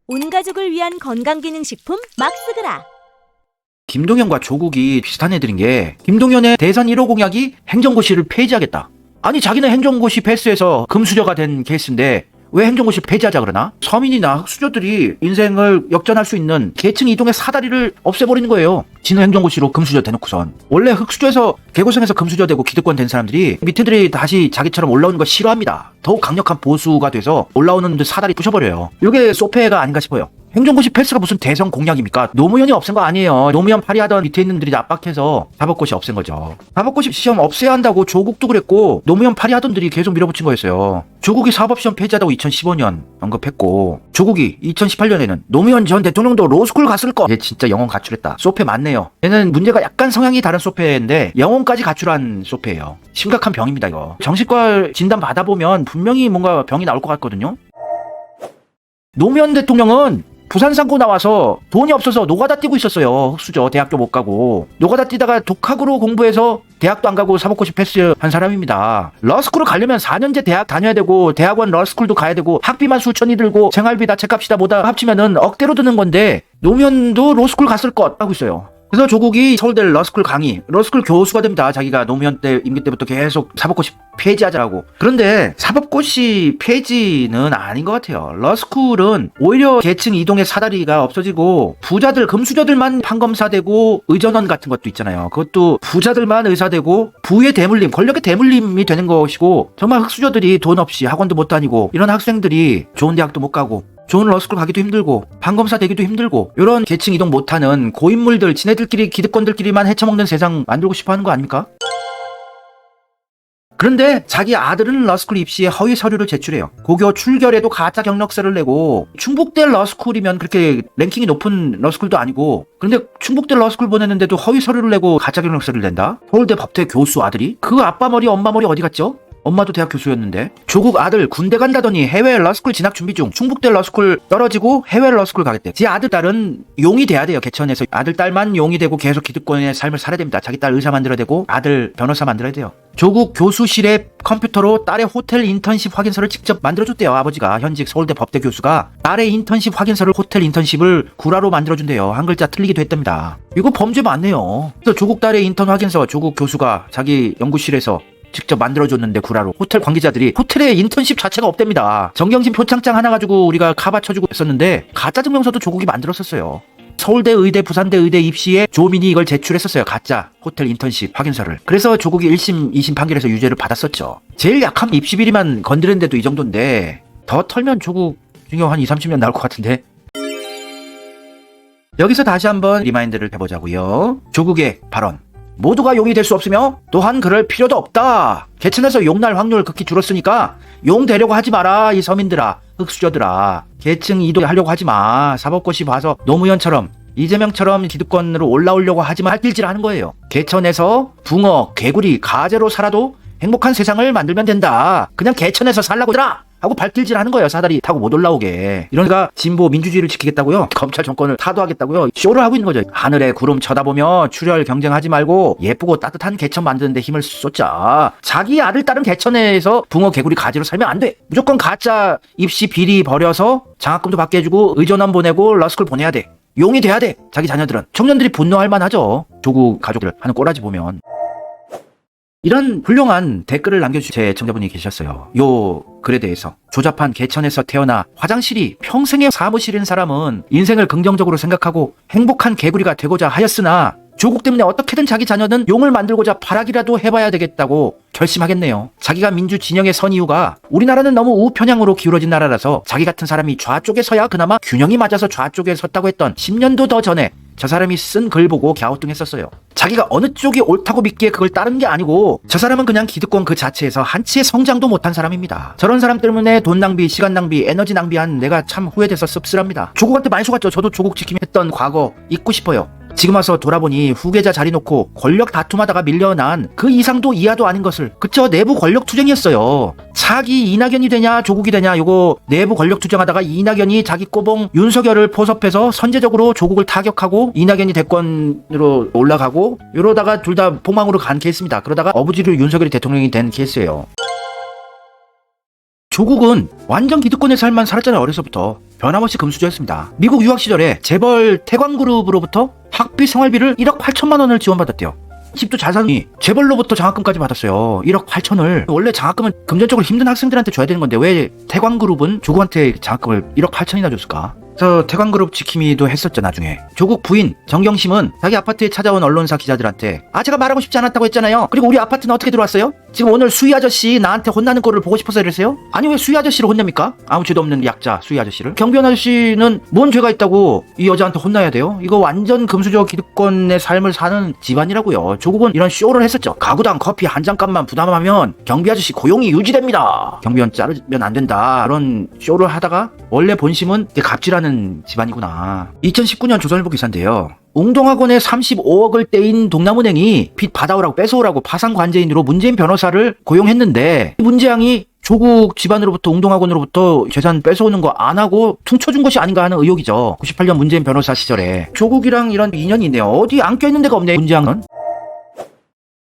온 가족을 위한 건강기능식품 막스그라. 김동연과 조국이 비슷한 애들인 게 김동연의 대선 1호 공약이 행정고시를 폐지하겠다. 아니 자기는 행정고시 패스해서 금수저가 된 케이스인데 왜 행정고시 폐지하자 그러나? 서민이나 흑수저들이 인생을 역전할 수 있는 계층 이동의 사다리를 없애버리는 거예요. 지는 행정고시로 금수저 대놓고선. 원래 흑수저에서 개고생해서 금수저 되고 기득권 된 사람들이 밑에들이 다시 자기처럼 올라오는 거 싫어합니다. 더욱 강력한 보수가 돼서 올라오는 사다리 부셔버려요. 이게 소패가 아닌가 싶어요. 행정고시 패스가 무슨 대선 공약입니까? 노무현이 없앤 거 아니에요. 노무현 발의하던 밑에 있는 분들이 압박해서 사법고시 없앤 거죠. 사법고시 시험 없애야 한다고 조국도 그랬고 노무현 발의하던 들이 계속 밀어붙인 거였어요. 조국이 사법시험 폐지하다고 2015년 언급했고 조국이 2018년에는 노무현 전 대통령도 로스쿨 갔을 거. 얘 진짜 영혼 가출했다. 소패 맞네요. 얘는 문제가 약간 성향이 다른 소패인데 영혼까지 가출한 소패예요. 심각한 병입니다 이거. 정신과 진단 받아보면 분명히 뭔가 병이 나올 것 같거든요. 노무현 대통령은 부산 상고 나와서 돈이 없어서 노가다 뛰고 있었어요. 흑수저 대학교 못 가고 노가다 뛰다가 독학으로 공부해서 대학도 안 가고 사법고시 패스한 사람입니다. 러스쿨을 가려면 4년제 대학 다녀야 되고 대학원 러스쿨도 가야 되고 학비만 수천이 들고 생활비 다 책값이 다 뭐다 합치면은 억대로 드는 건데 노무현도 로스쿨 갔을 것 하고 있어요. 그래서 조국이 서울대 러스쿨 강의, 러스쿨 교수가 됩니다. 자기가 노무현 때 임기 때부터 계속 사법고시 폐지하자고. 그런데 사법고시 폐지는 아닌 것 같아요. 러스쿨은 오히려 계층 이동의 사다리가 없어지고 부자들, 금수저들만 판검사 되고 의전원 같은 것도 있잖아요. 그것도 부자들만 의사 되고 부의 대물림, 권력의 대물림이 되는 것이고 정말 흑수저들이 돈 없이 학원도 못 다니고 이런 학생들이 좋은 대학도 못 가고 좋은 러스쿨 가기도 힘들고 판검사 되기도 힘들고 이런 계층 이동 못하는 고인물들 지네들끼리 기득권들끼리만 헤쳐먹는 세상 만들고 싶어하는 거 아닙니까? 그런데 자기 아들은 러스쿨 입시에 허위 서류를 제출해요. 고교 출결에도 가짜 경력서를 내고 충북대 러스쿨이면 그렇게 랭킹이 높은 러스쿨도 아니고 그런데 충북대 러스쿨 보냈는데도 허위 서류를 내고 가짜 경력서를 낸다? 서울대 법대 교수 아들이? 그 아빠 머리 엄마 머리 어디 갔죠? 엄마도 대학 교수였는데 조국 아들 군대 간다더니 해외 러스쿨 진학 준비 중 충북대 러스쿨 떨어지고 해외 러스쿨 가겠대. 지 아들 딸은 용이 돼야 돼요. 개천에서 아들 딸만 용이 되고 계속 기득권의 삶을 살아야 됩니다. 자기 딸 의사 만들어야 되고 아들 변호사 만들어야 돼요. 조국 교수실에 컴퓨터로 딸의 호텔 인턴십 확인서를 직접 만들어줬대요. 아버지가 현직 서울대 법대 교수가 딸의 인턴십 확인서를 호텔 인턴십을 구라로 만들어준대요. 한 글자 틀리기도 했답니다. 이거 범죄 맞네요. 그래서 조국 딸의 인턴 확인서 조국 교수가 자기 연구실에서 직접 만들어줬는데 구라로 호텔 관계자들이 호텔에 인턴십 자체가 없답니다. 정경심 표창장 하나 가지고 우리가 카바 쳐주고 했었는데 가짜 증명서도 조국이 만들었었어요. 서울대 의대 부산대 의대 입시에 조민이 이걸 제출했었어요. 가짜 호텔 인턴십 확인서를. 그래서 조국이 1심 2심 판결에서 유죄를 받았었죠. 제일 약한 입시 비리만 건드렸는데도 이 정도인데 더 털면 조국 징역 한 2, 30년 나올 것 같은데. 여기서 다시 한번 리마인드를 해보자고요. 조국의 발언. 모두가 용이 될 수 없으며 또한 그럴 필요도 없다. 계층에서 용날 확률 극히 줄었으니까 용 되려고 하지 마라. 이 서민들아, 흑수저들아. 계층 이동하려고 하지 마. 사법고시 봐서 노무현처럼 이재명처럼 기득권으로 올라오려고 하지 마. 할 길질 하는 거예요. 개천에서 붕어, 개구리, 가재로 살아도 행복한 세상을 만들면 된다. 그냥 개천에서 살라고 들아 하고 발길질 하는 거예요. 사다리 타고 못 올라오게. 이러니까 진보 민주주의를 지키겠다고요. 검찰 정권을 타도하겠다고요. 쇼를 하고 있는 거죠. 하늘에 구름 쳐다보며 출혈 경쟁하지 말고 예쁘고 따뜻한 개천 만드는 데 힘을 쏟자. 자기 아들 딸은 개천에서 붕어 개구리 가지로 살면 안 돼. 무조건 가짜 입시 비리 버려서 장학금도 받게 해주고 의전원 보내고 러스쿨 보내야 돼. 용이 돼야 돼. 자기 자녀들은. 청년들이 분노할 만하죠. 조국 가족들 하는 꼬라지 보면. 이런 훌륭한 댓글을 남겨주신 제 청자분이 계셨어요. 요 글에 대해서. 조잡한 개천에서 태어나 화장실이 평생의 사무실인 사람은 인생을 긍정적으로 생각하고 행복한 개구리가 되고자 하였으나 조국 때문에 어떻게든 자기 자녀는 용을 만들고자 발악이라도 해봐야 되겠다고 결심하겠네요. 자기가 민주 진영에 선 이유가 우리나라는 너무 우편향으로 기울어진 나라라서 자기 같은 사람이 좌쪽에 서야 그나마 균형이 맞아서 좌쪽에 섰다고 했던 10년도 더 전에 저 사람이 쓴 글 보고 갸우뚱했었어요. 자기가 어느 쪽이 옳다고 믿기에 그걸 따른 게 아니고 저 사람은 그냥 기득권 그 자체에서 한치의 성장도 못한 사람입니다. 저런 사람 때문에 돈 낭비, 시간 낭비, 에너지 낭비한 내가 참 후회돼서 씁쓸합니다. 조국한테 많이 속았죠. 저도 조국 지킴 했던 과거 잊고 싶어요. 지금 와서 돌아보니 후계자 자리 놓고 권력 다툼하다가 밀려난 그 이상도 이하도 아닌 것을. 그쵸, 내부 권력 투쟁이었어요. 차기 이낙연이 되냐 조국이 되냐 요거 내부 권력 투쟁하다가 이낙연이 자기 꼬봉 윤석열을 포섭해서 선제적으로 조국을 타격하고 이낙연이 대권으로 올라가고 이러다가 둘 다 폭망으로 간 케이스입니다. 그러다가 어부지로 윤석열이 대통령이 된 케이스예요. 조국은 완전 기득권의 삶만 살았잖아요. 어려서부터 변함없이 금수저였습니다. 미국 유학 시절에 재벌 태광그룹으로부터 학비 생활비를 1억 8천만 원을 지원받았대요. 집도 잘 사니 재벌로부터 장학금까지 받았어요. 1억 8천을. 원래 장학금은 금전적으로 힘든 학생들한테 줘야 되는 건데 왜 태광그룹은 조국한테 장학금을 1억 8천이나 줬을까? 그래서 태광그룹 지킴이도 했었죠. 나중에 조국 부인 정경심은 자기 아파트에 찾아온 언론사 기자들한테 제가 말하고 싶지 않았다고 했잖아요. 그리고 우리 아파트는 어떻게 들어왔어요? 지금 오늘 수희 아저씨 나한테 혼나는 꼴을 보고 싶어서 이러세요? 아니 왜 수희 아저씨를 혼냅니까? 아무 죄도 없는 약자 수희 아저씨를. 경비원 아저씨는 뭔 죄가 있다고 이 여자한테 혼나야 돼요? 이거 완전 금수저 기득권의 삶을 사는 집안이라고요. 조국은 이런 쇼를 했었죠. 가구당 커피 한 잔값만 부담하면 경비 아저씨 고용이 유지됩니다. 경비원 자르면 안 된다. 그런 쇼를 하다가 원래 본심은 갑질하는 집안이구나. 2019년 조선일보 기사인데요. 웅동학원에 35억을 떼인 동남은행이 빚 받아오라고 뺏어오라고 파산관제인으로 문재인 변호사를 고용했는데 문재양이 조국 집안으로부터 웅동학원으로부터 재산 뺏어오는 거 안 하고 퉁쳐준 것이 아닌가 하는 의혹이죠. 98년 문재인 변호사 시절에. 조국이랑 이런 인연이 있네요. 어디 안 껴있는 데가 없네 문재양은.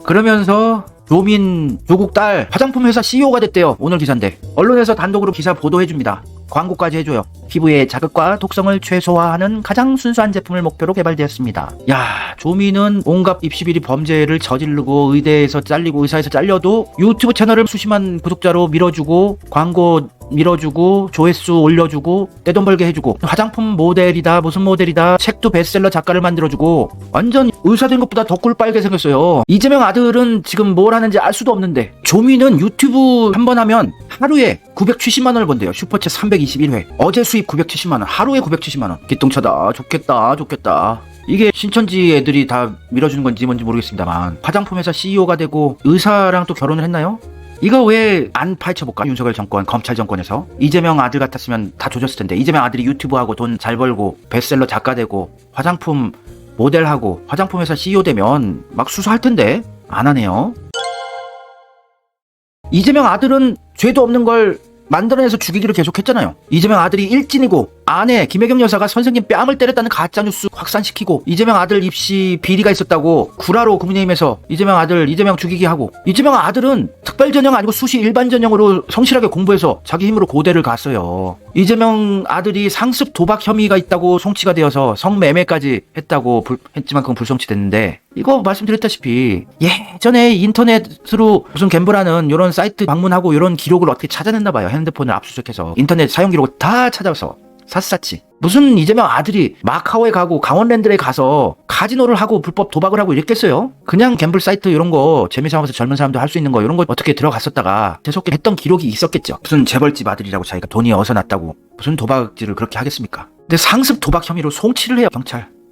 그러면서 조민 조국 딸 화장품 회사 CEO가 됐대요. 오늘 기사인데 언론에서 단독으로 기사 보도해줍니다. 광고까지 해줘요. 피부의 자극과 독성을 최소화하는 가장 순수한 제품을 목표로 개발되었습니다. 야, 조민은 온갖 입시비리 범죄를 저지르고 의대에서 잘리고 의사에서 잘려도 유튜브 채널을 수십만 구독자로 밀어주고 광고 밀어주고 조회수 올려주고 떼돈 벌게 해주고 화장품 모델이다 무슨 모델이다 책도 베스트셀러 작가를 만들어주고 완전 의사 된 것보다 더 꿀빨게 생겼어요. 이재명 아들은 지금 뭘 하는지 알 수도 없는데 조민은 유튜브 한 번 하면 하루에 970만 원을 번대요. 슈퍼챗 321회. 어제 수입 970만 원. 하루에 970만 원. 기똥차다. 좋겠다. 이게 신천지 애들이 다 밀어주는 건지 뭔지 모르겠습니다만 화장품 회사 CEO가 되고 의사랑 또 결혼을 했나요? 이거 왜 안 파헤쳐볼까? 윤석열 정권, 검찰 정권에서. 이재명 아들 같았으면 다 조졌을 텐데. 이재명 아들이 유튜브하고 돈 잘 벌고 베스트셀러 작가 되고 화장품 모델하고 화장품 회사 CEO 되면 막 수사할 텐데 안 하네요. 이재명 아들은 죄도 없는 걸 만들어내서 죽이기를 계속했잖아요. 이재명 아들이 일진이고 아내 김혜경 여사가 선생님 뺨을 때렸다는 가짜뉴스 확산시키고 이재명 아들 입시 비리가 있었다고 구라로 국민의힘에서 이재명 아들 이재명 죽이기 하고 이재명 아들은 특별전형 아니고 수시 일반전형으로 성실하게 공부해서 자기 힘으로 고대를 갔어요. 이재명 아들이 상습 도박 혐의가 있다고 송치가 되어서 성매매까지 했다고 했지만 그건 불송치 됐는데 이거 말씀드렸다시피 예전에 인터넷으로 무슨 갬블하는 이런 사이트 방문하고 이런 기록을 어떻게 찾아냈나 봐요. 핸드폰을 압수수색해서 인터넷 사용 기록을 다 찾아서 샅샅이. 무슨 이재명 아들이 마카오에 가고 강원랜드에 가서 카지노를 하고 불법 도박을 하고 이랬겠어요? 그냥 갬블 사이트 이런 거 재미삼아서 젊은 사람도 할 수 있는 거 이런 거 어떻게 들어갔었다가 재수없게 했던 기록이 있었겠죠. 무슨 재벌집 아들이라고 자기가 돈이 어서 났다고 무슨 도박질을 그렇게 하겠습니까? 근데 상습 도박 혐의로 송치를 해요.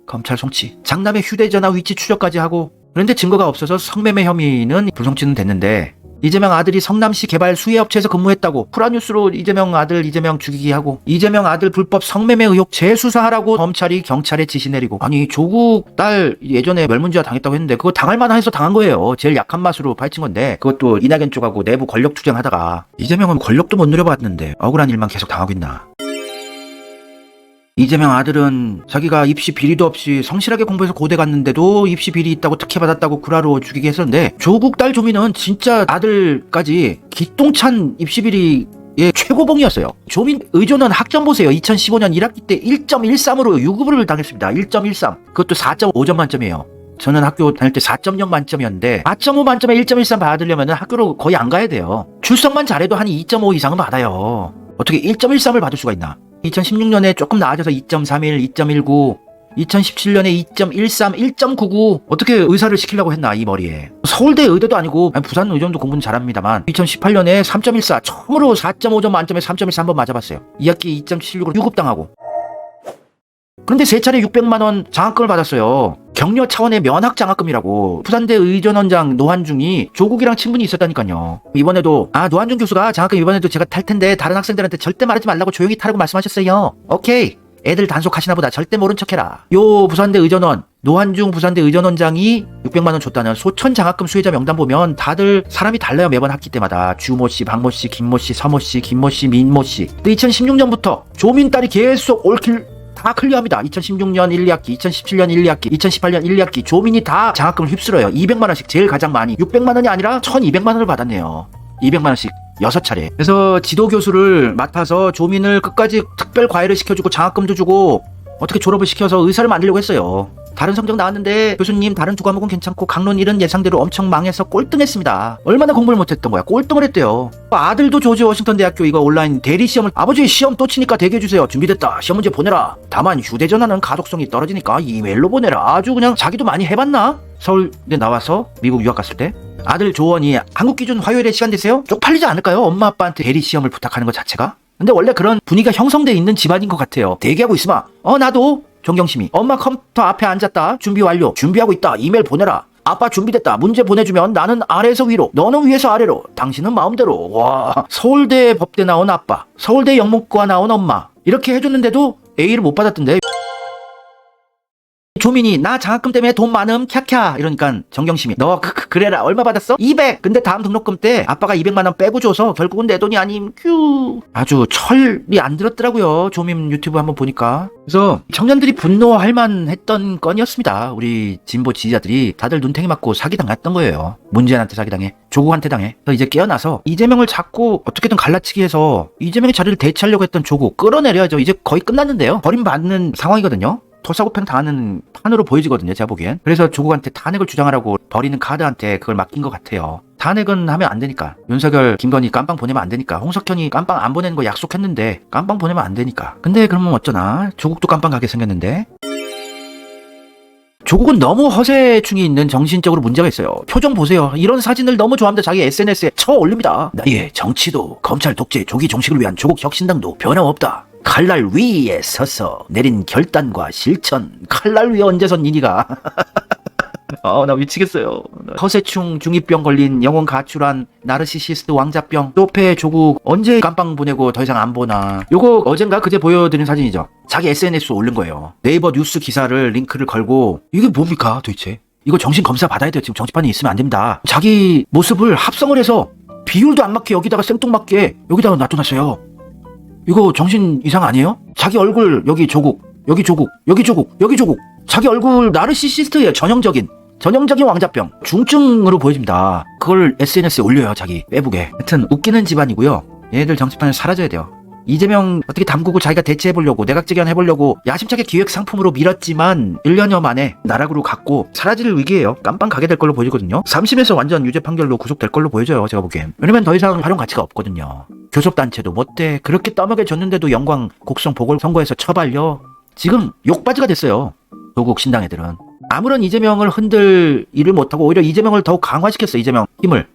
검찰 송치. 장남의 휴대전화 위치 추적까지 하고. 그런데 증거가 없어서 성매매 혐의는 불송치는 됐는데 이재명 아들이 성남시 개발 수혜업체에서 근무했다고 프라뉴스로 이재명 아들 이재명 죽이기 하고 이재명 아들 불법 성매매 의혹 재수사하라고 검찰이 경찰에 지시 내리고. 아니 조국 딸 예전에 멸문지화 당했다고 했는데 그거 당할 만해서 당한 거예요. 제일 약한 맛으로 파헤친 건데 그것도 이낙연 쪽하고 내부 권력 투쟁하다가 이재명은 권력도 못 누려봤는데 억울한 일만 계속 당하고 있나. 이재명 아들은 자기가 입시 비리도 없이 성실하게 공부해서 고대 갔는데도 입시 비리 있다고 특혜받았다고 구라로 죽이게 했었는데 조국 딸 조민은 진짜 아들까지 기똥찬 입시 비리의 최고봉이었어요. 조민 의존원 학점 보세요. 2015년 1학기 때 1.13으로 유급을 당했습니다. 1.13. 그것도 4.5점 만점이에요. 저는 학교 다닐 때 4.0 만점이었는데 4.5 만점에 1.13 받으려면 학교로 거의 안 가야 돼요. 출석만 잘해도 한 2.5 이상은 받아요. 어떻게 1.13을 받을 수가 있나. 2016년에 조금 나아져서 2.31, 2.19, 2017년에 2.13, 1.99 어떻게 의사를 시키려고 했나 이 머리에. 서울대 의대도 아니고 부산 의정도 공부는 잘합니다만 2018년에 3.14 처음으로 4.5점 만점에 3.13 번 맞아봤어요. 2학기 2.76으로 유급당하고. 그런데 세 차례 600만 원 장학금을 받았어요. 격려 차원의 면학 장학금이라고. 부산대 의전원장 노한중이 조국이랑 친분이 있었다니까요. 이번에도 노한중 교수가 장학금 이번에도 제가 탈 텐데 다른 학생들한테 절대 말하지 말라고 조용히 타라고 말씀하셨어요. 오케이. 애들 단속하시나 보다. 절대 모른 척해라. 요 부산대 의전원 노한중 부산대 의전원장이 600만 원 줬다는 소천 장학금 수혜자 명단 보면 다들 사람이 달라요. 매번 학기 때마다 주모씨, 박모씨, 김모씨, 서모씨, 김모씨, 민모씨. 근데 2016년부터 조민 딸이 계속 올킬 다 클리어합니다. 2016년 1, 2학기, 2017년 1, 2학기, 2018년 1, 2학기 조민이 다 장학금을 휩쓸어요. 200만 원씩 제일 가장 많이. 600만 원이 아니라 1200만 원을 받았네요. 200만 원씩. 6차례. 그래서 지도교수를 맡아서 조민을 끝까지 특별 과외를 시켜주고 장학금도 주고 어떻게 졸업을 시켜서 의사를 만들려고 했어요. 다른 성적 나왔는데 교수님 다른 두 과목은 괜찮고 강론 1은 예상대로 엄청 망해서 꼴등했습니다. 얼마나 공부를 못했던 거야. 꼴등을 했대요. 아들도 조지 워싱턴 대학교 이거 온라인 대리 시험을 아버지 시험 또 치니까 대기해주세요. 준비됐다. 시험 문제 보내라. 다만 휴대전화는 가독성이 떨어지니까 이메일로 보내라. 아주 그냥 자기도 많이 해봤나? 서울대 나와서 미국 유학 갔을 때 아들 조원이 한국 기준 화요일에 시간 되세요? 쪽팔리지 않을까요? 엄마 아빠한테 대리 시험을 부탁하는 것 자체가? 근데 원래 그런 분위기가 형성돼 있는 집안인 것 같아요. 대기하고 있으면 나도 정경심이 엄마 컴퓨터 앞에 앉았다. 준비 완료. 준비하고 있다. 이메일 보내라. 아빠 준비됐다. 문제 보내주면 나는 아래에서 위로, 너는 위에서 아래로, 당신은 마음대로. 와, 서울대 법대 나온 아빠, 서울대 영문과 나온 엄마 이렇게 해줬는데도 A를 못 받았던데. 조민이 나 장학금 때문에 돈 많음 캬캬 이러니까 정경심이 너 그래라 얼마 받았어? 200. 근데 다음 등록금 때 아빠가 200만 원 빼고 줘서 결국은 내 돈이 아님 큐. 아주 철이 안 들었더라고요. 조민 유튜브 한번 보니까. 그래서 청년들이 분노할 만했던 건이었습니다. 우리 진보 지지자들이 다들 눈탱이 맞고 사기당했던 거예요. 문재인한테 사기당해, 조국한테 당해. 그래서 이제 깨어나서 이재명을 자꾸 어떻게든 갈라치기 해서 이재명의 자리를 대체하려고 했던 조국 끌어내려야죠. 이제 거의 끝났는데요. 버림받는 상황이거든요. 토사구팽 당하는 판으로 보여지거든요, 제가 보기엔. 그래서 조국한테 탄핵을 주장하라고 버리는 카드한테 그걸 맡긴 것 같아요. 탄핵은 하면 안 되니까. 윤석열, 김건희 깜빵 보내면 안 되니까. 홍석현이 깜빵 안 보내는 거 약속했는데 깜빵 보내면 안 되니까. 근데 그러면 어쩌나? 조국도 깜빵 가게 생겼는데. 조국은 너무 허세충이 있는 정신적으로 문제가 있어요. 표정 보세요. 이런 사진을 너무 좋아합니다. 자기 SNS에 쳐 올립니다. 나의 정치도 검찰 독재 조기 종식을 위한 조국 혁신당도 변함없다. 칼날 위에 서서 내린 결단과 실천. 칼날 위에 언제 선 이니가. 나 미치겠어요. 허세충 중이병 걸린 영혼 가출한 나르시시스트 왕자병 또패 조국 언제 깜빵 보내고 더 이상 안 보나. 요거 어젠가 그제 보여드린 사진이죠. 자기 SNS에 올린 거예요. 네이버 뉴스 기사를 링크를 걸고 이게 뭡니까 도대체. 이거 정신검사 받아야 돼요. 지금 정치판에 있으면 안 됩니다. 자기 모습을 합성을 해서 비율도 안 맞게 여기다가 생뚱맞게 여기다가 놔둬놨어요. 이거 정신 이상 아니에요? 자기 얼굴 여기 조국, 여기 조국, 여기 조국, 여기 조국. 자기 얼굴 나르시시스트예요. 전형적인 왕자병. 중증으로 보여집니다. 그걸 SNS에 올려요. 자기 페이북에. 하여튼 웃기는 집안이고요. 얘네들 정치판에 사라져야 돼요. 이재명 어떻게 담그고 자기가 대체해보려고 내각제견 해보려고 야심차게 기획 상품으로 밀었지만 1년여 만에 나락으로 갔고 사라질 위기예요. 깜빵 가게 될 걸로 보이거든요. 3심에서 완전 유죄 판결로 구속될 걸로 보여져요. 제가 보기엔. 왜냐면 더 이상 활용 가치가 없거든요. 교섭단체도 못돼. 그렇게 떠먹여줬는데도 영광 곡성 보궐선거에서 처발려. 지금 욕바지가 됐어요. 조국 신당 애들은. 아무런 이재명을 흔들 일을 못하고 오히려 이재명을 더욱 강화시켰어. 이재명 힘을.